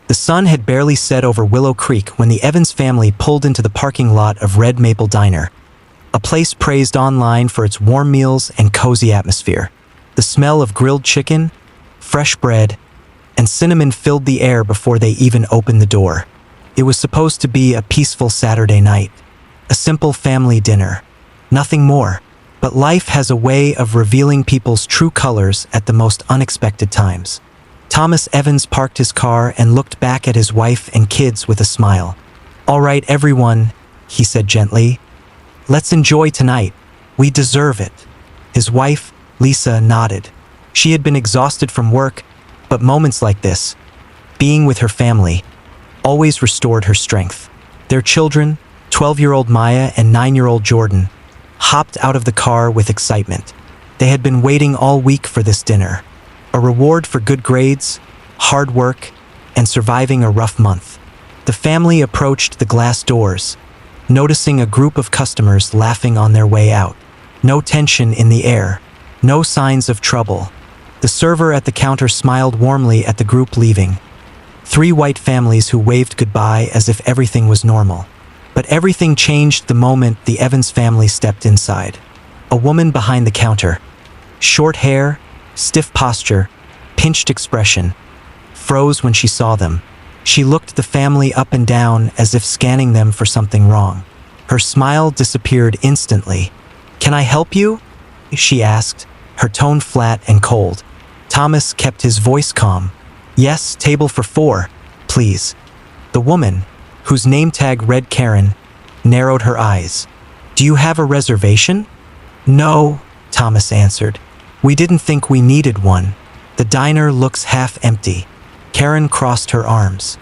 The sun had barely set over Willow Creek when the Evans family pulled into the parking lot of Red Maple Diner, a place praised online for its warm meals and cozy atmosphere. The smell of grilled chicken, fresh bread, and cinnamon filled the air before they even opened the door. It was supposed to be a peaceful Saturday night, a simple family dinner, nothing more. But life has a way of revealing people's true colors at the most unexpected times. Thomas Evans parked his car and looked back at his wife and kids with a smile. "All right, everyone," he said gently. "Let's enjoy tonight. We deserve it." His wife, Lisa, nodded. She had been exhausted from work, but moments like this, being with her family, always restored her strength. Their children, 12-year-old Maya and 9-year-old Jordan, hopped out of the car with excitement. They had been waiting all week for this dinner, a reward for good grades, hard work, and surviving a rough month. The family approached the glass doors, noticing a group of customers laughing on their way out. No tension in the air, no signs of trouble. The server at the counter smiled warmly at the group leaving. 3 white families who waved goodbye as if everything was normal. But everything changed the moment the Evans family stepped inside. A woman behind the counter, short hair, stiff posture, pinched expression, froze when she saw them. She looked the family up and down as if scanning them for something wrong. Her smile disappeared instantly. "Can I help you?" she asked, her tone flat and cold. Thomas kept his voice calm. "Yes, table for 4, please." The woman, whose name tag read Karen, narrowed her eyes. "Do you have a reservation?" "No," Thomas answered. "We didn't think we needed one. The diner looks half empty." Karen crossed her arms.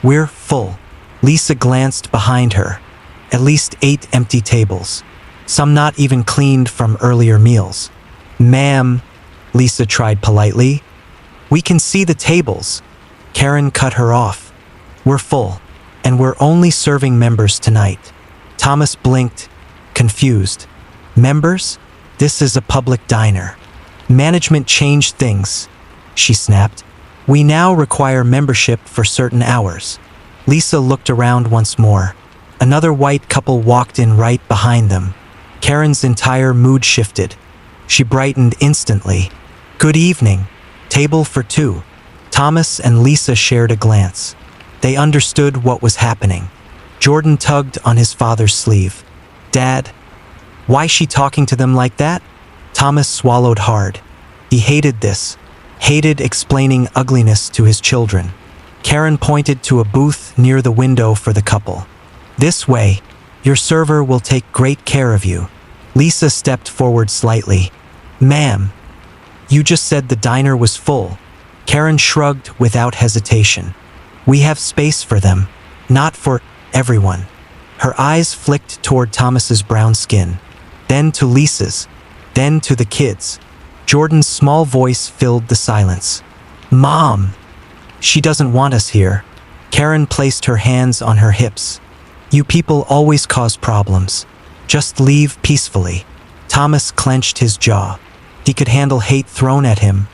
"We're full." Lisa glanced behind her. At least 8 empty tables, some not even cleaned from earlier meals. "Ma'am," Lisa tried politely. "We can see the tables." Karen cut her off. "We're full, and we're only serving members tonight." Thomas blinked, confused. "Members? This is a public diner." "Management changed things," she snapped. "We now require membership for certain hours." Lisa looked around once more. Another white couple walked in right behind them. Karen's entire mood shifted. She brightened instantly. "Good evening. Table for 2. Thomas and Lisa shared a glance. They understood what was happening. Jordan tugged on his father's sleeve. "Dad, why's she talking to them like that?" Thomas swallowed hard. He hated this, hated explaining ugliness to his children. Karen pointed to a booth near the window for the couple. "This way. Your server will take great care of you." Lisa stepped forward slightly. "Ma'am, you just said the diner was full." Karen shrugged without hesitation. "We have space for them, not for everyone." Her eyes flicked toward Thomas's brown skin, then to Lisa's, then to the kids. Jordan's small voice filled the silence. "Mom, she doesn't want us here." Karen placed her hands on her hips. "You people always cause problems. Just leave peacefully." Thomas clenched his jaw. He could handle hate thrown at him,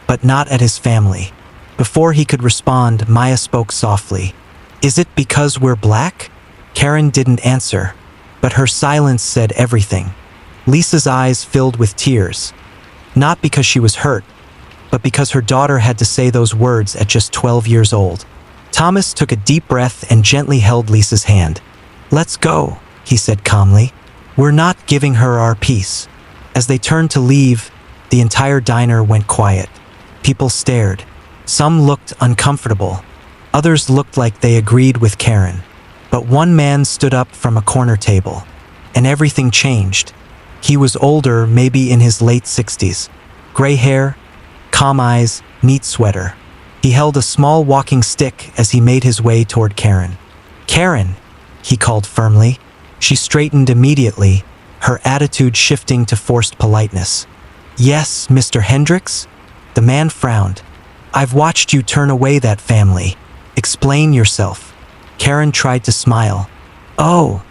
but not at his family. Before he could respond, Maya spoke softly. "Is it because we're black?" Karen didn't answer, but her silence said everything. Lisa's eyes filled with tears, not because she was hurt, but because her daughter had to say those words at just 12 years old. Thomas took a deep breath and gently held Lisa's hand. "Let's go," he said calmly. "We're not giving her our peace." As they turned to leave, the entire diner went quiet. People stared. Some looked uncomfortable. Others looked like they agreed with Karen. But one man stood up from a corner table, and everything changed. He was older, maybe in his late 60s. Gray hair, calm eyes, neat sweater. He held a small walking stick as he made his way toward Karen. "Karen," he called firmly. She straightened immediately, her attitude shifting to forced politeness. "Yes, Mr. Hendricks?" The man frowned. "I've watched you turn away that family. Explain yourself." Karen tried to smile. "Oh,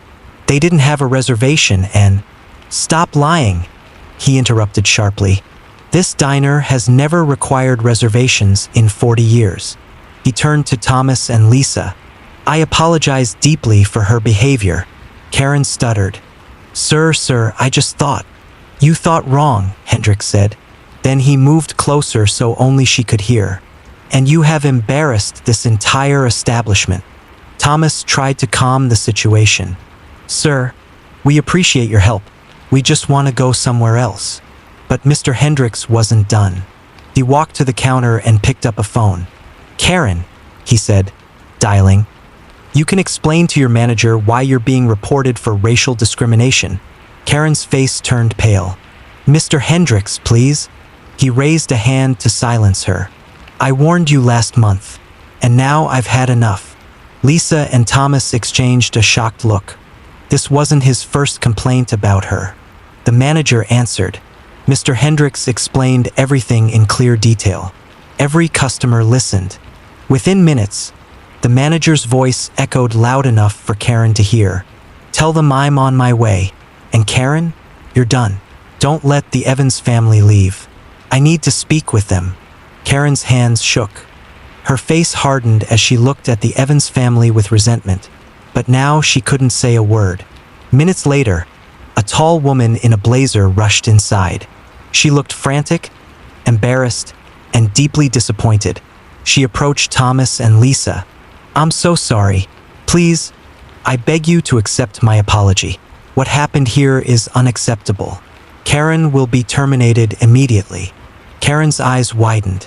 they didn't have a reservation and—" "Stop lying," he interrupted sharply. "This diner has never required reservations in 40 years. He turned to Thomas and Lisa. "I apologize deeply for her behavior." Karen stuttered. Sir, I just thought." "You thought wrong," Hendrik said. Then he moved closer so only she could hear. "And you have embarrassed this entire establishment." Thomas tried to calm the situation. "Sir, we appreciate your help. We just want to go somewhere else." But Mr. Hendricks wasn't done. He walked to the counter and picked up a phone. "Karen," he said, dialing. "You can explain to your manager why you're being reported for racial discrimination." Karen's face turned pale. "Mr. Hendricks, please." He raised a hand to silence her. "I warned you last month, and now I've had enough." Lisa and Thomas exchanged a shocked look. This wasn't his first complaint about her. The manager answered. Mr. Hendricks explained everything in clear detail. Every customer listened. Within minutes, the manager's voice echoed loud enough for Karen to hear. "Tell them I'm on my way. And Karen, you're done. Don't let the Evans family leave. I need to speak with them." Karen's hands shook. Her face hardened as she looked at the Evans family with resentment, but now she couldn't say a word. Minutes later, a tall woman in a blazer rushed inside. She looked frantic, embarrassed, and deeply disappointed. She approached Thomas and Lisa. "I'm so sorry. Please, I beg you to accept my apology. What happened here is unacceptable. Karen will be terminated immediately." Karen's eyes widened.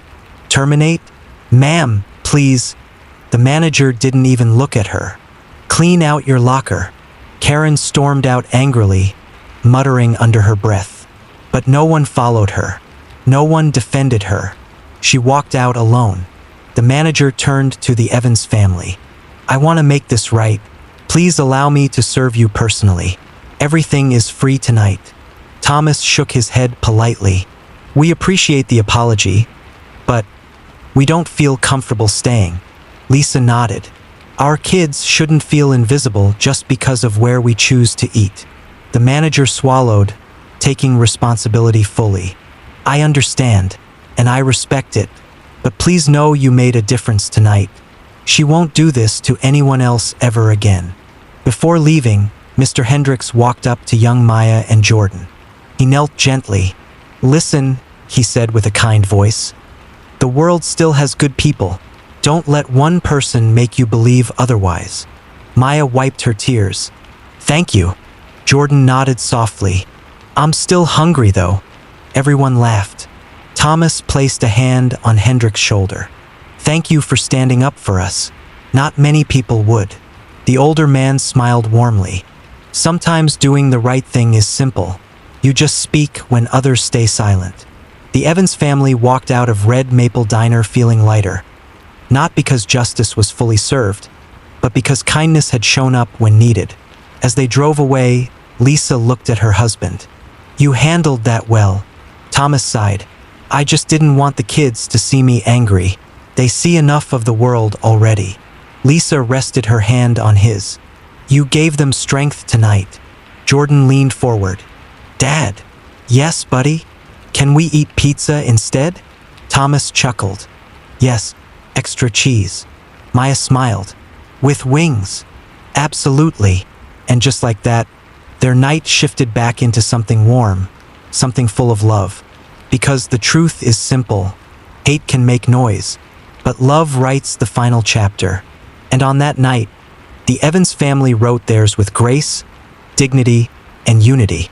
"Terminate? Ma'am, please." The manager didn't even look at her. "Clean out your locker." Karen stormed out angrily, muttering under her breath. But no one followed her. No one defended her. She walked out alone. The manager turned to the Evans family. "I want to make this right. Please allow me to serve you personally. Everything is free tonight." Thomas shook his head politely. "We appreciate the apology, but we don't feel comfortable staying." Lisa nodded. "Our kids shouldn't feel invisible just because of where we choose to eat." The manager swallowed, taking responsibility fully. "I understand, and I respect it, but please know you made a difference tonight. She won't do this to anyone else ever again." Before leaving, Mr. Hendricks walked up to young Maya and Jordan. He knelt gently. "Listen," he said with a kind voice. "The world still has good people. Don't let one person make you believe otherwise." Maya wiped her tears. "Thank you." Jordan nodded softly. "I'm still hungry, though." Everyone laughed. Thomas placed a hand on Hendricks' shoulder. "Thank you for standing up for us. Not many people would." The older man smiled warmly. "Sometimes doing the right thing is simple. You just speak when others stay silent." The Evans family walked out of Red Maple Diner feeling lighter. Not because justice was fully served, but because kindness had shown up when needed. As they drove away, Lisa looked at her husband. "You handled that well." Thomas sighed. "I just didn't want the kids to see me angry. They see enough of the world already." Lisa rested her hand on his. "You gave them strength tonight." Jordan leaned forward. "Dad." "Yes, buddy? Can we eat pizza instead?" Thomas chuckled. "Yes, extra cheese." Maya smiled. "With wings?" "Absolutely." And just like that, their night shifted back into something warm, something full of love. Because the truth is simple. Hate can make noise, but love writes the final chapter. And on that night, the Evans family wrote theirs with grace, dignity, and unity.